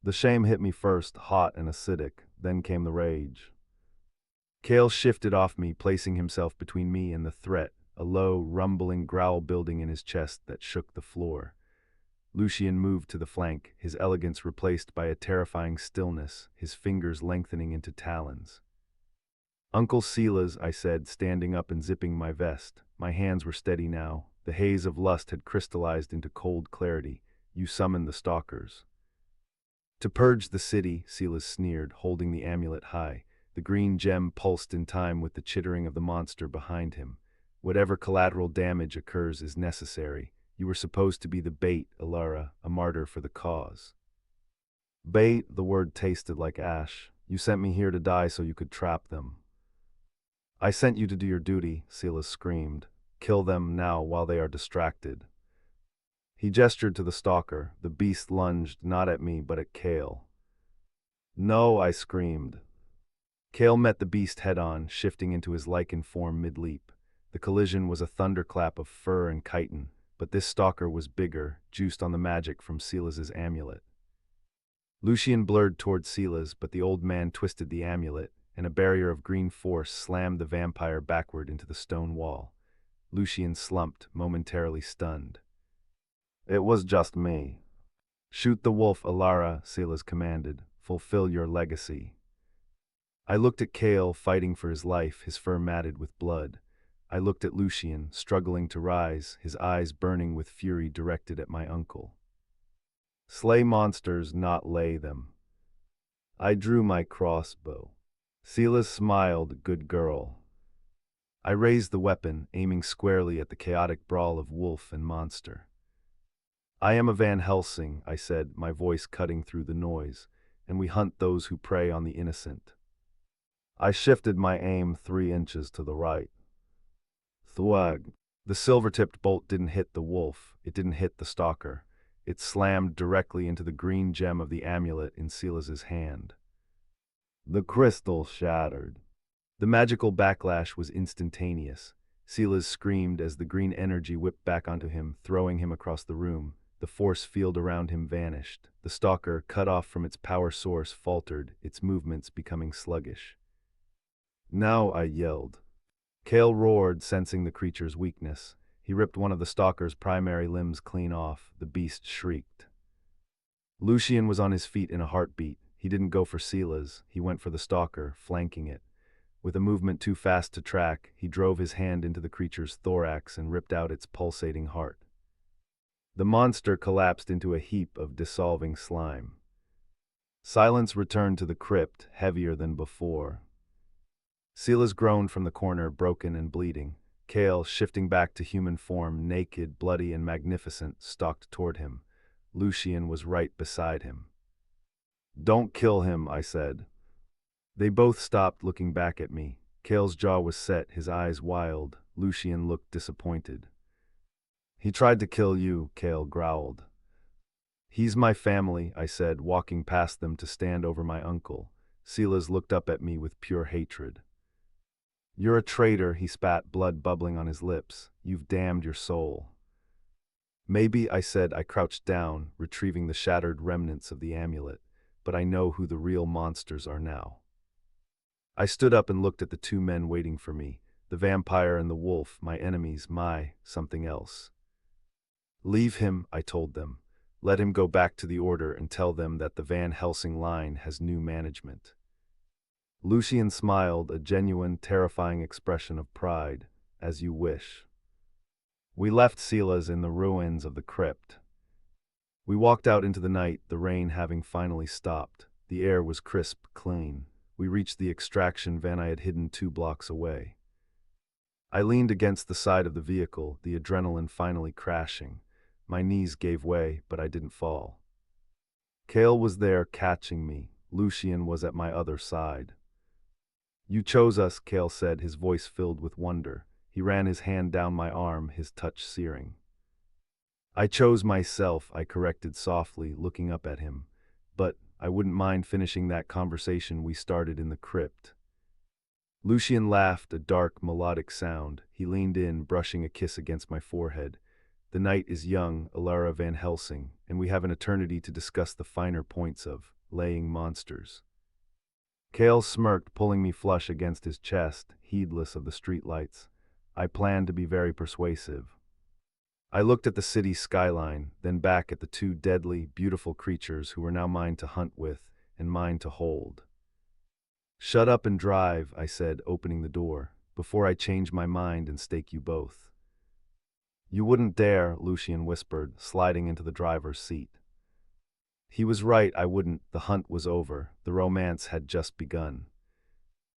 The shame hit me first, hot and acidic, then came the rage. Kale shifted off me, placing himself between me and the threat, a low, rumbling growl building in his chest that shook the floor. Lucian moved to the flank, his elegance replaced by a terrifying stillness, his fingers lengthening into talons. "Uncle Silas," I said, standing up and zipping my vest. My hands were steady now. The haze of lust had crystallized into cold clarity. "You summoned the stalkers." "To purge the city," Silas sneered, holding the amulet high. The green gem pulsed in time with the chittering of the monster behind him. "Whatever collateral damage occurs is necessary. You were supposed to be the bait, Elara, a martyr for the cause." "Bait," the word tasted like ash. "You sent me here to die so you could trap them." "I sent you to do your duty," Silas screamed. "Kill them now while they are distracted." He gestured to the stalker. The beast lunged, not at me, but at Kale. "No," I screamed. Kale met the beast head-on, shifting into his Lycan form mid-leap. The collision was a thunderclap of fur and chitin, but this stalker was bigger, juiced on the magic from Silas's amulet. Lucian blurred toward Silas, but the old man twisted the amulet, and a barrier of green force slammed the vampire backward into the stone wall. Lucian slumped, momentarily stunned. "It was just me." "Shoot the wolf, Elara," Silas commanded. "Fulfill your legacy." I looked at Kale, fighting for his life, his fur matted with blood. I looked at Lucian, struggling to rise, his eyes burning with fury directed at my uncle. "Slay monsters, not lay them." I drew my crossbow. Silas smiled, "Good girl." I raised the weapon, aiming squarely at the chaotic brawl of wolf and monster. "I am a Van Helsing," I said, my voice cutting through the noise, "and we hunt those who prey on the innocent." I shifted my aim 3 inches to the right. Thwag. The silver-tipped bolt didn't hit the wolf, it didn't hit the stalker. It slammed directly into the green gem of the amulet in Silas's hand. The crystal shattered. The magical backlash was instantaneous. Silas screamed as the green energy whipped back onto him, throwing him across the room. The force field around him vanished. The stalker, cut off from its power source, faltered, its movements becoming sluggish. "Now," I yelled. Kale roared, sensing the creature's weakness. He ripped one of the stalker's primary limbs clean off. The beast shrieked. Lucian was on his feet in a heartbeat. He didn't go for Silas, he went for the stalker, flanking it. With a movement too fast to track, he drove his hand into the creature's thorax and ripped out its pulsating heart. The monster collapsed into a heap of dissolving slime. Silence returned to the crypt, heavier than before. Silas groaned from the corner, broken and bleeding. Kale, shifting back to human form, naked, bloody, and magnificent, stalked toward him. Lucian was right beside him. "Don't kill him," I said. They both stopped, looking back at me. Kale's jaw was set, his eyes wild. Lucian looked disappointed. "He tried to kill you," Kale growled. "He's my family," I said, walking past them to stand over my uncle. Silas looked up at me with pure hatred. "You're a traitor," he spat, blood bubbling on his lips. "You've damned your soul." "Maybe," I said. I crouched down, retrieving the shattered remnants of the amulet, "but I know who the real monsters are now." I stood up and looked at the 2 men waiting for me, the vampire and the wolf, my enemies, my something else. "Leave him," I told them. "Let him go back to the Order and tell them that the Van Helsing line has new management." Lucian smiled, a genuine, terrifying expression of pride. "As you wish." We left Silas in the ruins of the crypt. We walked out into the night, the rain having finally stopped. The air was crisp, clean. We reached the extraction van I had hidden 2 blocks away. I leaned against the side of the vehicle, the adrenaline finally crashing. My knees gave way, but I didn't fall. Kale was there, catching me. Lucian was at my other side. "You chose us," Kale said, his voice filled with wonder. He ran his hand down my arm, his touch searing. "I chose myself," I corrected softly, looking up at him. "But I wouldn't mind finishing that conversation we started in the crypt." Lucian laughed, a dark, melodic sound. He leaned in, brushing a kiss against my forehead. "The night is young, Elara Van Helsing, and we have an eternity to discuss the finer points of laying monsters. Kale smirked, pulling me flush against his chest, heedless of the streetlights. I planned to be very persuasive. I looked at the city skyline, then back at the two deadly, beautiful creatures who were now mine to hunt with and mine to hold. "Shut up and drive," I said, opening the door, "before I change my mind and stake you both." "You wouldn't dare," Lucian whispered, sliding into the driver's seat. He was right, I wouldn't. The hunt was over. The romance had just begun.